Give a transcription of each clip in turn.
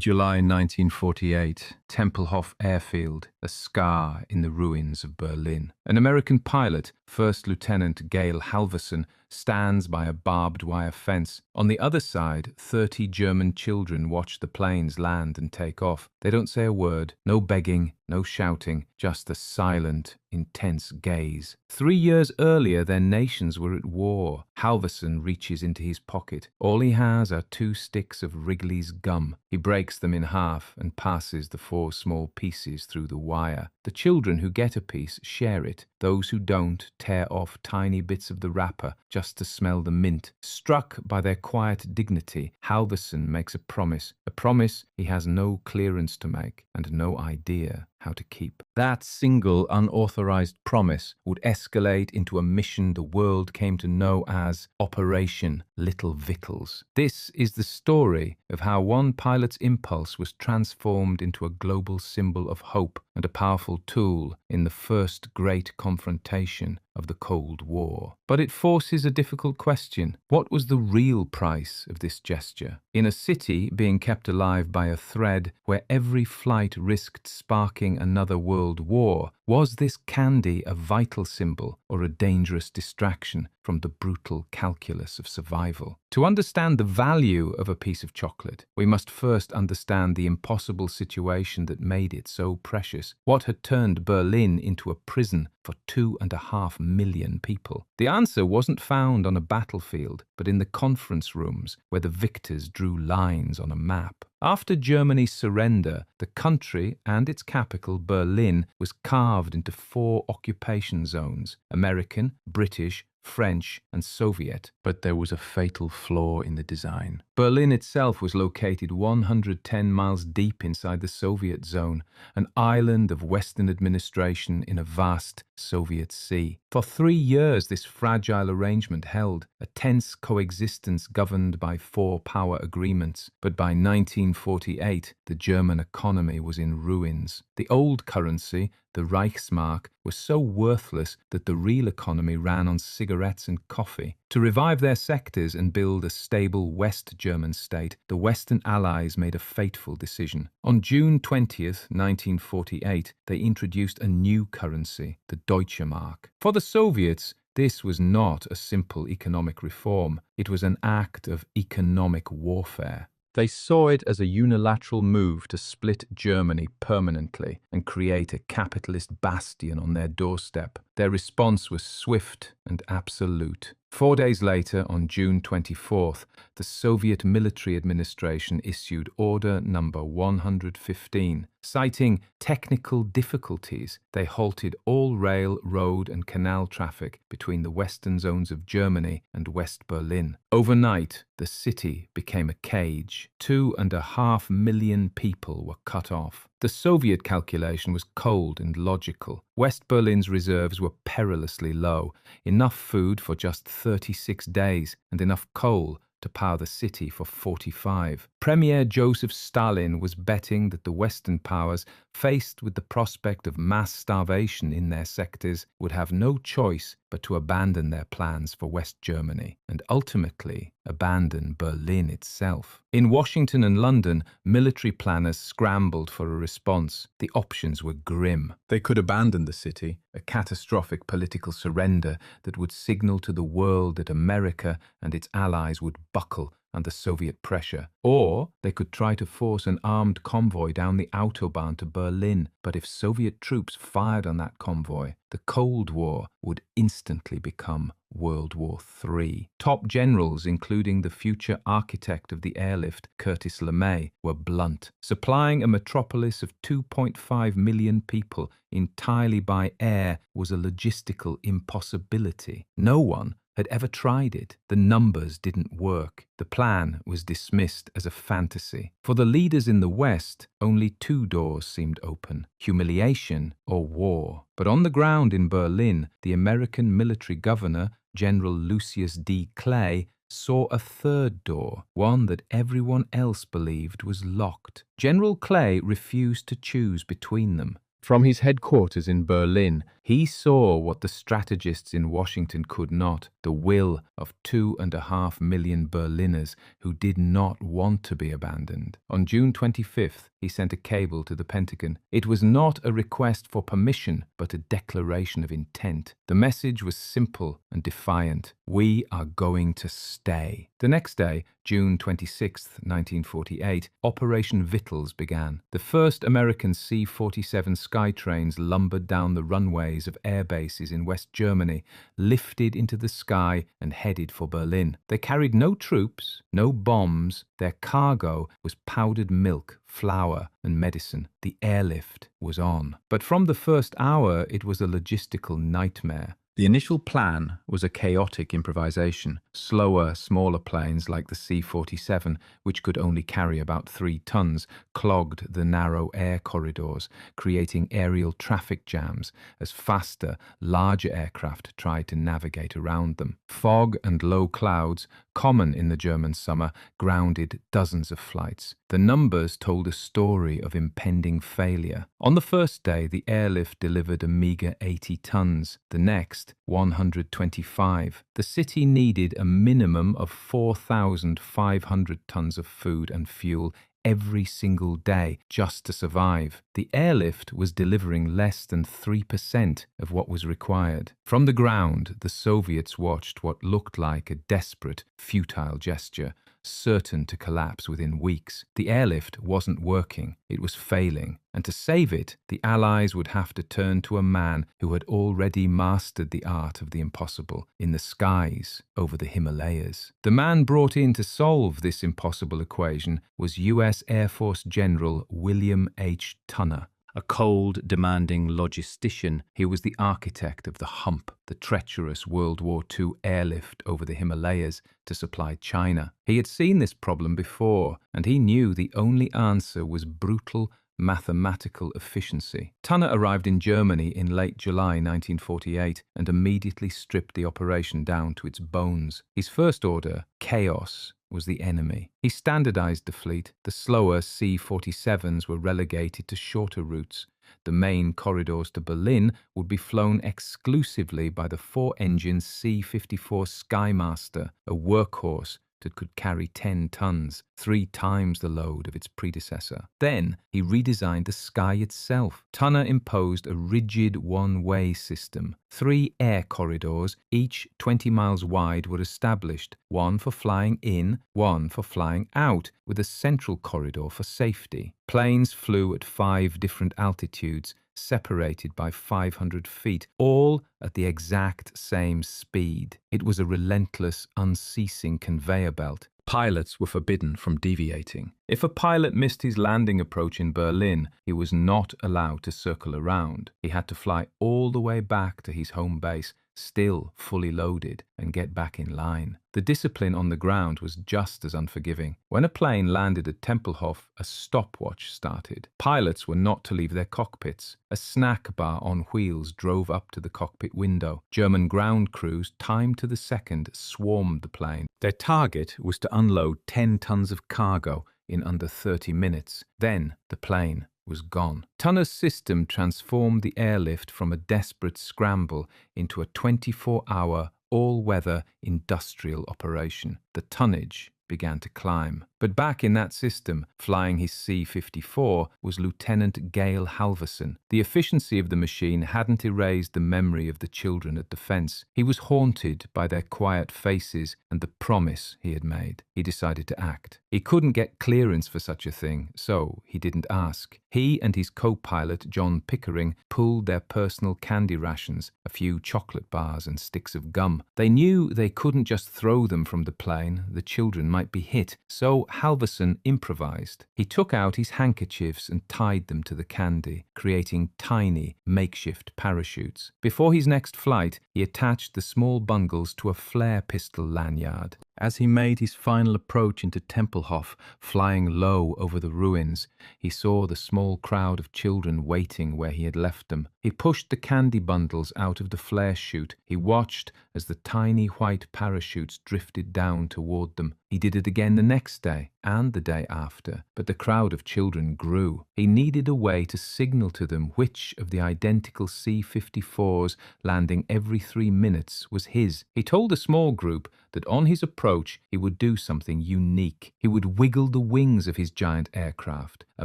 July 1948, Tempelhof Airfield, a scar in the ruins of Berlin. An American pilot, First Lieutenant Gail Halvorsen, stands by a barbed wire fence. On the other side, 30 German children watch the planes land and take off. They don't say a word, no begging, no shouting, just a silent, intense gaze. 3 years earlier, their nations were at war. Halvorsen reaches into his pocket. All he has are 2 sticks of Wrigley's gum. He breaks them in half and passes the 4 small pieces through the wire. The children who get a piece share it. Those who don't tear off tiny bits of the wrapper just to smell the mint. Struck by their quiet dignity, Halvorsen makes a promise he has no clearance to make and no idea how to keep. That single unauthorized promise would escalate into a mission the world came to know as Operation Little Vittles. This is the story of how one pilot's impulse was transformed into a global symbol of hope and a powerful tool in the first great confrontation of the Cold War. But it forces a difficult question. What was the real price of this gesture? In a city being kept alive by a thread where every flight risked sparking another world war, was this candy a vital symbol or a dangerous distraction from the brutal calculus of survival? To understand the value of a piece of chocolate, we must first understand the impossible situation that made it so precious. What had turned Berlin into a prison for 2.5 million people? The answer wasn't found on a battlefield, but in the conference rooms where the victors drew lines on a map. After Germany's surrender, the country and its capital, Berlin, was carved into 4 occupation zones: American, British, French, and Soviet. But there was a fatal flaw in the design. Berlin itself was located 110 miles deep inside the Soviet zone, an island of Western administration in a vast Soviet sea. For 3 years, this fragile arrangement held, a tense coexistence governed by 4 power agreements. But by 1948, the German economy was in ruins. The old currency, the Reichsmark, was so worthless that the real economy ran on cigarettes and coffee. To revive their sectors and build a stable West German state, the Western Allies made a fateful decision. On June 20th, 1948, they introduced a new currency, the Deutsche Mark. For the Soviets, this was not a simple economic reform. It was an act of economic warfare. They saw it as a unilateral move to split Germany permanently and create a capitalist bastion on their doorstep. Their response was swift and absolute. 4 days later, on June 24th, the Soviet military administration issued Order Number 115. Citing technical difficulties, they halted all rail, road, and canal traffic between the western zones of Germany and West Berlin. Overnight, the city became a cage. 2.5 million people were cut off. The Soviet calculation was cold and logical. West Berlin's reserves were perilously low, enough food for just 36 days and enough coal to power the city for 45. Premier Joseph Stalin was betting that the Western powers, faced with the prospect of mass starvation in their sectors, would have no choice but to abandon their plans for West Germany and ultimately abandon Berlin itself. In Washington and London, military planners scrambled for a response. The options were grim. They could abandon the city, a catastrophic political surrender that would signal to the world that America and its allies would buckle under Soviet pressure. Or they could try to force an armed convoy down the Autobahn to Berlin. But if Soviet troops fired on that convoy, the Cold War would instantly become World War III. Top generals, including the future architect of the airlift, Curtis LeMay, were blunt. Supplying a metropolis of 2.5 million people entirely by air was a logistical impossibility. No one had ever tried it. The numbers didn't work. The plan was dismissed as a fantasy. For the leaders in the West, only 2 doors seemed open: humiliation or war. But on the ground in Berlin, the American military governor, General Lucius D. Clay, saw a 3rd door, one that everyone else believed was locked. General Clay refused to choose between them. From his headquarters in Berlin, He saw what the strategists in Washington could not, the will of 2.5 million Berliners who did not want to be abandoned. On June 25th, he sent a cable to the Pentagon. It was not a request for permission, but a declaration of intent. The message was simple and defiant. We are going to stay. The next day, June 26, 1948, Operation Vittles began. The first American C-47 Skytrains lumbered down the runways of air bases in West Germany, lifted into the sky and headed for Berlin. They carried no troops, no bombs. Their cargo was powdered milk, flour and medicine. The airlift was on. But from the first hour, it was a logistical nightmare. The initial plan was a chaotic improvisation. Slower, smaller planes like the C-47, which could only carry about 3 tons, clogged the narrow air corridors, creating aerial traffic jams as faster, larger aircraft tried to navigate around them. Fog and low clouds, common in the German summer, grounded dozens of flights. The numbers told a story of impending failure. On the first day, the airlift delivered a meager 80 tons. The next, 125. The city needed a minimum of 4,500 tons of food and fuel every single day just to survive. The airlift was delivering less than 3% of what was required. From the ground, the Soviets watched what looked like a desperate, futile gesture, certain to collapse within weeks. The airlift wasn't working, it was failing, and to save it, the Allies would have to turn to a man who had already mastered the art of the impossible in the skies over the Himalayas. The man brought in to solve this impossible equation was U.S. Air Force General William H. Tunner. A cold, demanding logistician, he was the architect of the Hump, the treacherous World War II airlift over the Himalayas to supply China. He had seen this problem before, and he knew the only answer was brutal mathematical efficiency. Tunner arrived in Germany in late July 1948 and immediately stripped the operation down to its bones. His first order, chaos, was the enemy. He standardized the fleet. The slower C-47s were relegated to shorter routes. The main corridors to Berlin would be flown exclusively by the 4-engine C-54 Skymaster, a workhorse that could carry 10 tons, 3 times the load of its predecessor. Then he redesigned the sky itself. Tunner imposed a rigid one-way system. 3 air corridors, each 20 miles wide, were established, one for flying in, one for flying out, with a central corridor for safety. Planes flew at 5 different altitudes, separated by 500 feet, all at the exact same speed. It was a relentless, unceasing conveyor belt. Pilots were forbidden from deviating. If a pilot missed his landing approach in Berlin, he was not allowed to circle around. He had to fly all the way back to his home base, still fully loaded, and get back in line. The discipline on the ground was just as unforgiving. When a plane landed at Tempelhof, a stopwatch started. Pilots were not to leave their cockpits. A snack bar on wheels drove up to the cockpit window. German ground crews, timed to the second, swarmed the plane. Their target was to unload 10 tons of cargo in under 30 minutes. Then the plane was gone. Tunner's system transformed the airlift from a desperate scramble into a 24-hour, all-weather industrial operation. The tonnage began to climb. But back in that system, flying his C-54, was Lieutenant Gail Halvorsen. The efficiency of the machine hadn't erased the memory of the children at defense. He was haunted by their quiet faces and the promise he had made. He decided to act. He couldn't get clearance for such a thing, so he didn't ask. He and his co-pilot, John Pickering, pulled their personal candy rations, a few chocolate bars and sticks of gum. They knew they couldn't just throw them from the plane. The children might be hit, so Halvorsen improvised. He took out his handkerchiefs and tied them to the candy, creating tiny, makeshift parachutes. Before his next flight, he attached the small bundles to a flare pistol lanyard. As he made his final approach into Tempelhof, flying low over the ruins, he saw the small crowd of children waiting where he had left them. He pushed the candy bundles out of the flare chute. He watched as the tiny white parachutes drifted down toward them. He did it again the next day and the day after, but the crowd of children grew. He needed a way to signal to them which of the identical C-54s landing every 3 minutes was his. He told a small group that on his approach he would do something unique. He would wiggle the wings of his giant aircraft, a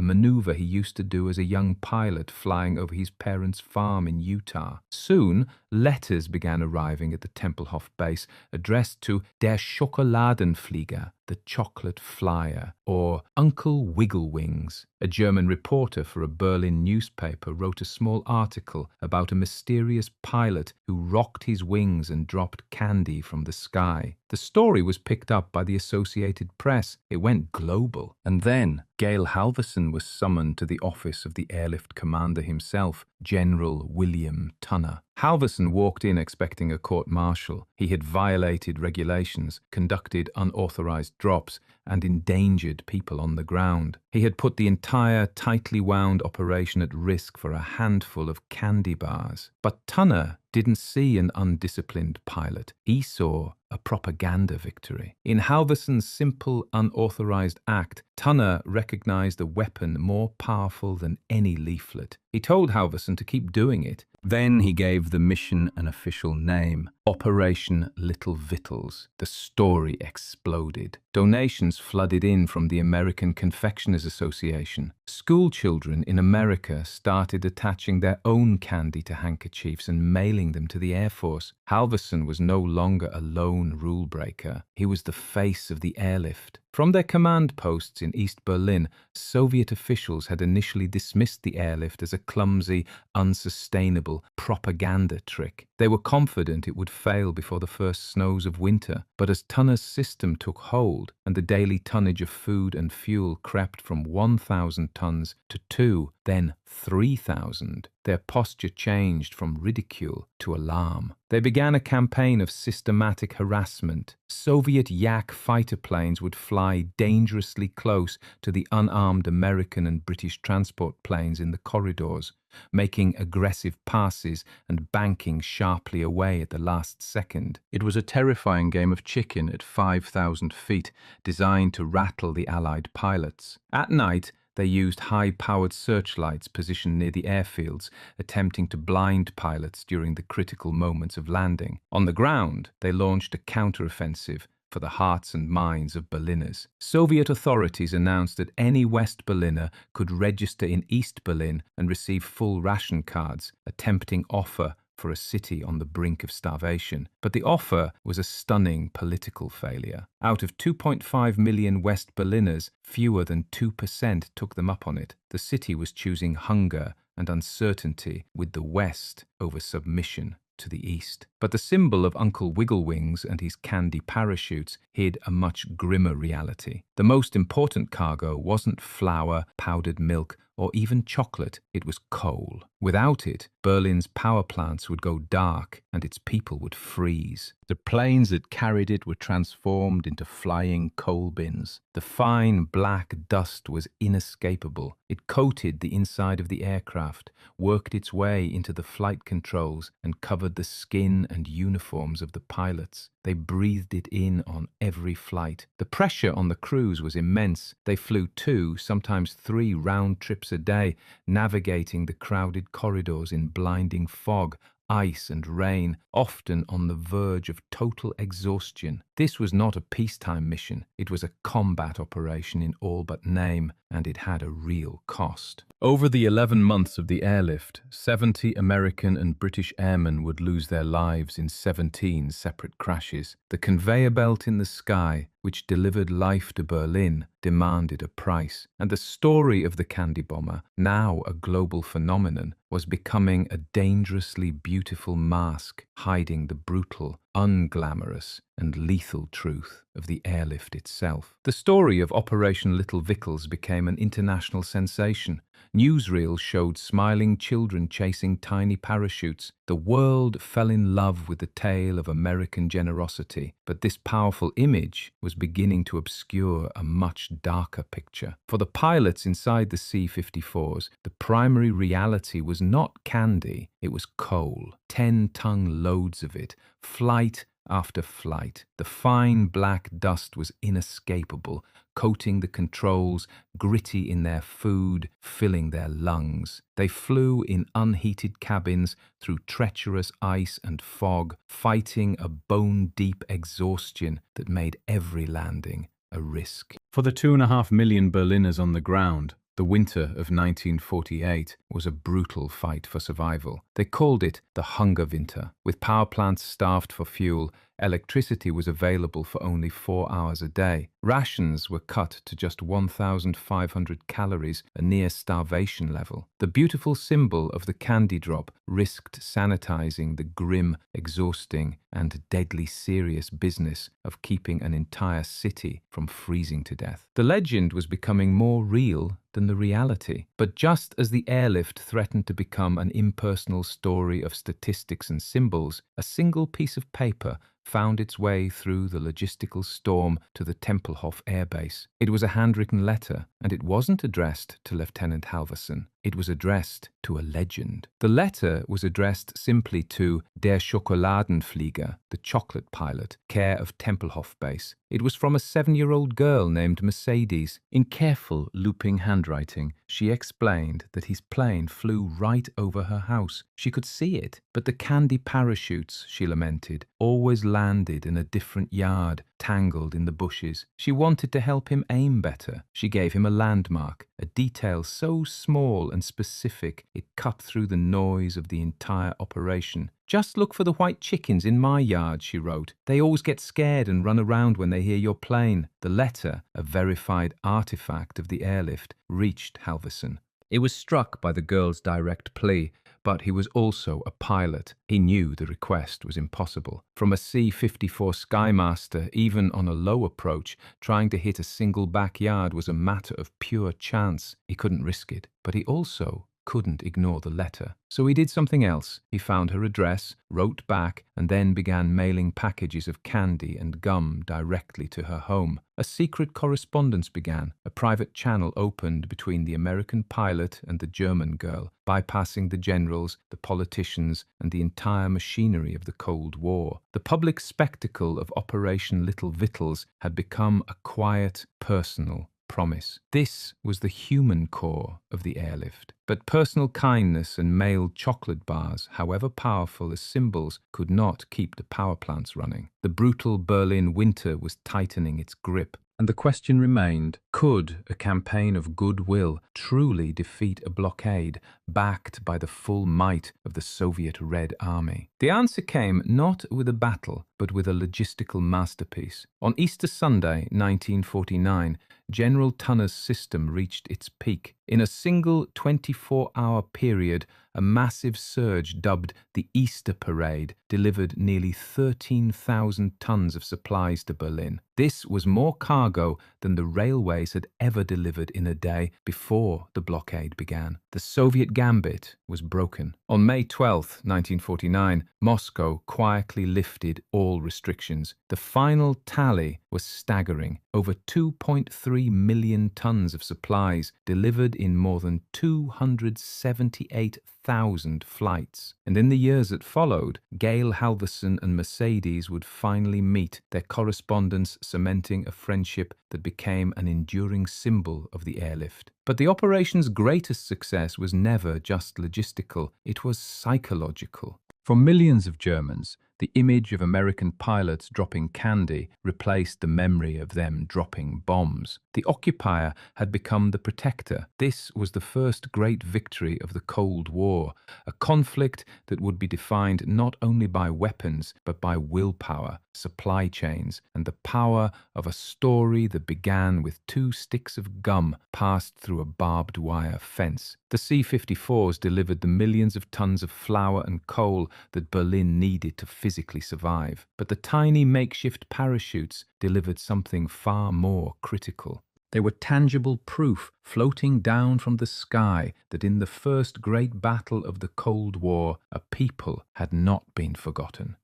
maneuver he used to do as a young pilot flying over his parents' farm in Utah. Soon, letters began arriving at the Tempelhof base addressed to Der Schokoladenflieger, the chocolate flyer, or Uncle Wigglewings. A German reporter for a Berlin newspaper wrote a small article about a mysterious pilot who rocked his wings and dropped candy from the sky. The story was picked up by the Associated Press. It went global. And then Gail Halvorsen was summoned to the office of the airlift commander himself, General William Tunner. Halvorsen walked in expecting a court-martial. He had violated regulations, conducted unauthorized drops, and endangered people on the ground. He had put the entire tightly wound operation at risk for a handful of candy bars. But Tunner didn't see an undisciplined pilot. He saw a propaganda victory. In Halvorsen's simple, unauthorized act, Tunner recognized a weapon more powerful than any leaflet. He told Halvorsen to keep doing it. Then he gave the mission an official name, Operation Little Vittles. The story exploded. Donations flooded in from the American Confectioners Association. School children in America started attaching their own candy to handkerchiefs and mailing them to the Air Force. Halvorsen was no longer a lone rule breaker. He was the face of the airlift. From their command posts in East Berlin, Soviet officials had initially dismissed the airlift as a clumsy, unsustainable propaganda trick. They were confident it would fail before the first snows of winter. But as Tunner's system took hold and the daily tonnage of food and fuel crept from 1,000 tons to 2, then 3,000, their posture changed from ridicule to alarm. They began a campaign of systematic harassment. Soviet Yak fighter planes would fly dangerously close to the unarmed American and British transport planes in the corridors, making aggressive passes and banking sharply away at the last second. It was a terrifying game of chicken at 5,000 feet, designed to rattle the Allied pilots. At night, they used high-powered searchlights positioned near the airfields, attempting to blind pilots during the critical moments of landing. On the ground, they launched a counteroffensive for the hearts and minds of Berliners. Soviet authorities announced that any West Berliner could register in East Berlin and receive full ration cards, a tempting offer for a city on the brink of starvation. But the offer was a stunning political failure. Out of 2.5 million West Berliners, fewer than 2% took them up on it. The city was choosing hunger and uncertainty with the West over submission to the East. But the symbol of Uncle Wigglewings and his candy parachutes hid a much grimmer reality. The most important cargo wasn't flour, powdered milk, or even chocolate. It was coal. Without it, Berlin's power plants would go dark and its people would freeze. The planes that carried it were transformed into flying coal bins. The fine black dust was inescapable. It coated the inside of the aircraft, worked its way into the flight controls, and covered the skin and uniforms of the pilots. They breathed it in on every flight. The pressure on the crews was immense. They flew 2, sometimes 3 round trips a day, navigating the crowded corridors in blinding fog, ice and rain, often on the verge of total exhaustion. This was not a peacetime mission. It was a combat operation in all but name, and it had a real cost. Over the 11 months of the airlift, 70 American and British airmen would lose their lives in 17 separate crashes. The conveyor belt in the sky, which delivered life to Berlin, demanded a price. And the story of the candy bomber, now a global phenomenon, was becoming a dangerously beautiful mask hiding the brutal, unglamorous, and lethal truth of the airlift itself. The story of Operation Little Vittles became an international sensation. Newsreels showed smiling children chasing tiny parachutes. The world fell in love with the tale of American generosity, but this powerful image was beginning to obscure a much darker picture. For the pilots inside the C-54s, the primary reality was not candy, it was coal. 10-ton loads of it, flight after flight. The fine black dust was inescapable, coating the controls, gritty in their food, filling their lungs. They flew in unheated cabins through treacherous ice and fog, fighting a bone-deep exhaustion that made every landing a risk. For the 2.5 million Berliners on the ground, the winter of 1948 was a brutal fight for survival. They called it the Hunger Winter. With power plants starved for fuel, electricity was available for only 4 hours a day. Rations were cut to just 1,500 calories, a near starvation level. The beautiful symbol of the candy drop risked sanitizing the grim, exhausting, and deadly serious business of keeping an entire city from freezing to death. The legend was becoming more real than the reality. But just as the airlift threatened to become an impersonal story of statistics and symbols, a single piece of paper found its way through the logistical storm to the Tempelhof airbase. It was a handwritten letter, and it wasn't addressed to Lieutenant Halvorsen. It was addressed to a legend. The letter was addressed simply to Der Schokoladenflieger, the chocolate pilot, care of Tempelhof base. It was from a 7-year-old girl named Mercedes. In careful, looping handwriting, she explained that his plane flew right over her house. She could see it, but the candy parachutes, she lamented, always landed in a different yard, tangled in the bushes. She wanted to help him aim better. She gave him a landmark, a detail so small and specific it cut through the noise of the entire operation. "Just look for the white chickens in my yard," she wrote. "They always get scared and run around when they hear your plane." The letter, a verified artifact of the airlift, reached Halvorsen. He was struck by the girl's direct plea, but he was also a pilot. He knew the request was impossible. From a C-54 Skymaster, even on a low approach, trying to hit a single backyard was a matter of pure chance. He couldn't risk it, but he also couldn't ignore the letter. So he did something else. He found her address, wrote back, and then began mailing packages of candy and gum directly to her home. A secret correspondence began. A private channel opened between the American pilot and the German girl, bypassing the generals, the politicians, and the entire machinery of the Cold War. The public spectacle of Operation Little Vittles had become a quiet, personal promise. This was the human core of the airlift. But personal kindness and mailed chocolate bars, however powerful as symbols, could not keep the power plants running. The brutal Berlin winter was tightening its grip. And the question remained, could a campaign of goodwill truly defeat a blockade backed by the full might of the Soviet Red Army? The answer came not with a battle, but with a logistical masterpiece. On Easter Sunday, 1949, General Tunner's system reached its peak. In a single 24-hour period, a massive surge dubbed the Easter Parade delivered nearly 13,000 tons of supplies to Berlin. This was more cargo than the railways had ever delivered in a day before the blockade began. The Soviet gambit was broken. On May 12, 1949, Moscow quietly lifted all restrictions. The final tally was staggering. Over 2.3 million tons of supplies delivered in more than 278,000 flights. And in the years that followed, Gail Halvorsen and Mercedes would finally meet, their correspondence cementing a friendship that became an enduring symbol of the airlift. But the operation's greatest success was never just logistical, it was psychological. For millions of Germans, the image of American pilots dropping candy replaced the memory of them dropping bombs. The occupier had become the protector. This was the first great victory of the Cold War, a conflict that would be defined not only by weapons, but by willpower, supply chains, and the power of a story that began with 2 sticks of gum passed through a barbed wire fence. The C-54s delivered the millions of tons of flour and coal that Berlin needed to physically survive. But the tiny makeshift parachutes delivered something far more critical. They were tangible proof floating down from the sky that in the first great battle of the Cold War, a people had not been forgotten.